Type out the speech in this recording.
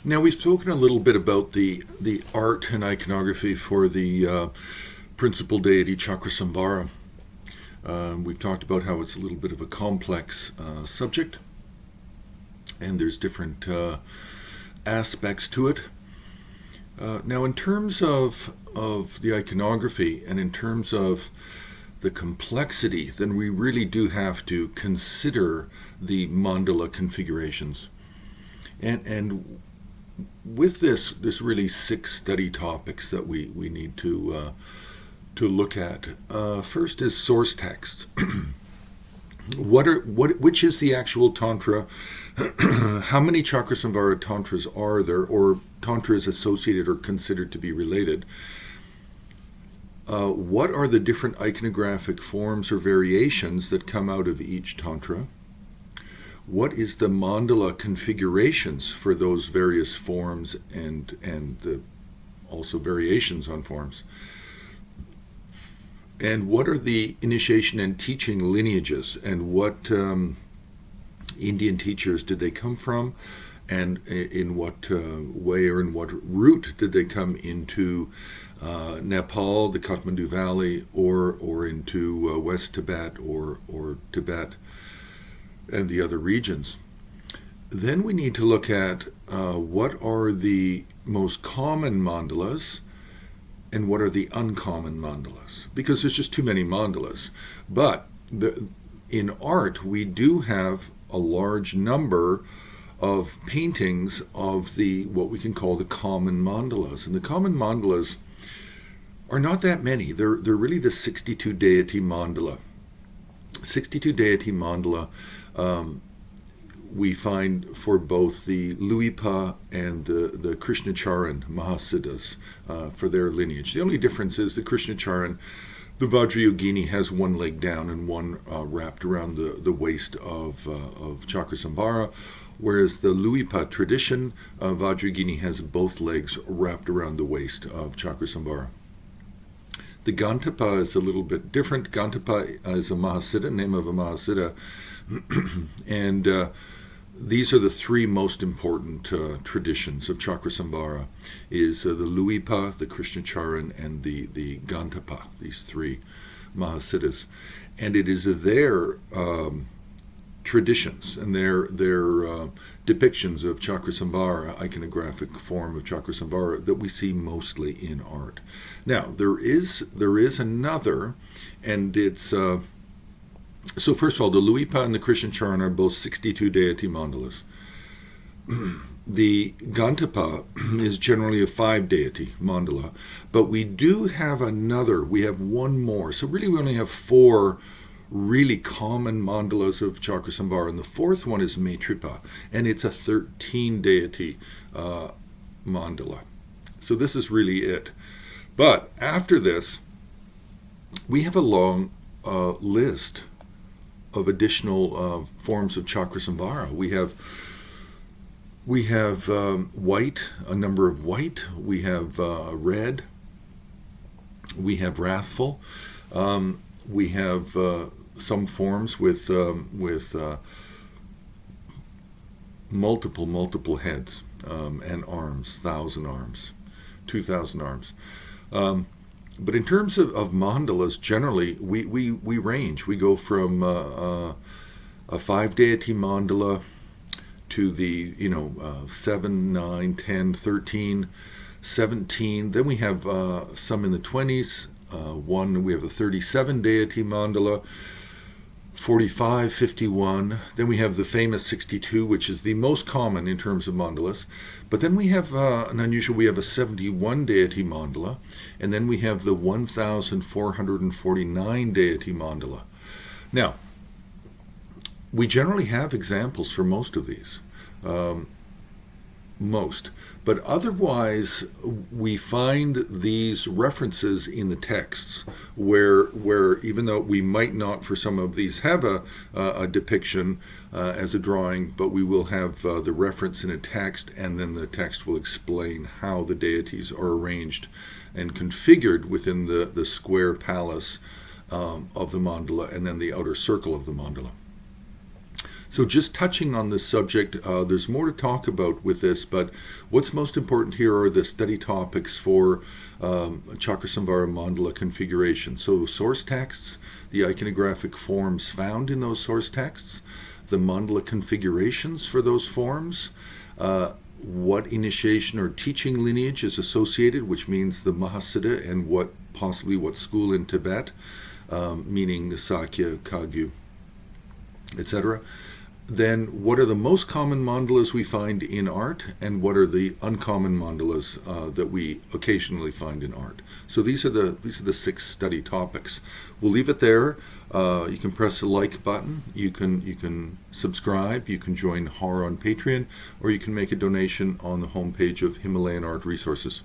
Now, we've spoken a little bit about the art and iconography for the principal deity Chakrasamvara. We've talked about how it's a little bit of a complex subject, and there's different aspects to it. Now, in terms of the iconography and in terms of the complexity, then we really do have to consider the mandala configurations. And with this, there's really 6 study topics that we need to look at. First is source texts. Which is the actual tantra? How many Chakrasamvara tantras are there, or tantras associated or considered to be related? What are the different iconographic forms or variations that come out of each tantra? What is the mandala configurations for those various forms and also variations on forms? And what are the initiation and teaching lineages, and what Indian teachers did they come from, and in what way or in what route did they come into Nepal, the Kathmandu Valley, or into West Tibet or Tibet and the other regions? Then we need to look at what are the most common mandalas and what are the uncommon mandalas, because there's just too many mandalas. But in art, we do have a large number of paintings of what we can call the common mandalas. And the common mandalas are not that many. They're really the 62 deity mandala. 62 deity mandala we find for both the Luipa and the Krishnacharin Mahasiddhas for their lineage. The only difference is the Krishnacharin, the Vajrayogini, has one leg down and one wrapped around the waist of Chakrasamvara, whereas the Luipa tradition, Vajrayogini has both legs wrapped around the waist of Chakrasamvara. The Ghantapa is a little bit different. Ghantapa is a Mahasiddha, name of a Mahasiddha, and these are the 3 most important traditions of Chakrasamvara, is the Luipa, the Krishnacharin, and the Ghantapa, these 3 Mahasiddhas. And it is their traditions and their depictions of Chakrasamvara, iconographic form of Chakrasamvara, that we see mostly in art. Now, there is another, and it's... So first of all, the Luipa and the Krishnacharin are both 62 deity mandalas. The Ghantapa is generally a 5 deity mandala, but we do have we have one more. So really we only have 4 really common mandalas of Chakrasamvara, and the 4th one is maitrpa, and it's a 13 deity mandala. So this is really it. But after this, we have a long list of additional forms of Chakrasamvara. We have white, a number of white. We have red. We have wrathful. We have some forms with multiple heads and arms, 1,000 arms, 2,000 arms. But in terms of mandalas, generally, we range. We go from a 5 deity mandala to the 7, 9, 10, 13, 17. Then we have some in the 20s. We have a 37 deity mandala, 45, 51. Then we have the famous 62, which is the most common in terms of mandalas. But then we have we have a 71 deity mandala, and then we have the 1,449 deity mandala. Now, we generally have examples for most of these. But otherwise we find these references in the texts where even though we might not for some of these have a depiction as a drawing, but we will have the reference in a text, and then the text will explain how the deities are arranged and configured within the square palace of the mandala and then the outer circle of the mandala. So just touching on this subject, there's more to talk about with this, but what's most important here are the study topics for Chakrasamvara Mandala configuration. So source texts, the iconographic forms found in those source texts, the mandala configurations for those forms, what initiation or teaching lineage is associated, which means the Mahasiddha, and possibly what school in Tibet, meaning the Sakya, Kagyu, etc. Then what are the most common mandalas we find in art, and what are the uncommon mandalas that we occasionally find in art? So these are the 6 study topics. We'll leave it there. You can press the like button. You can subscribe. You can join HAR on Patreon, or you can make a donation on the homepage of Himalayan Art Resources.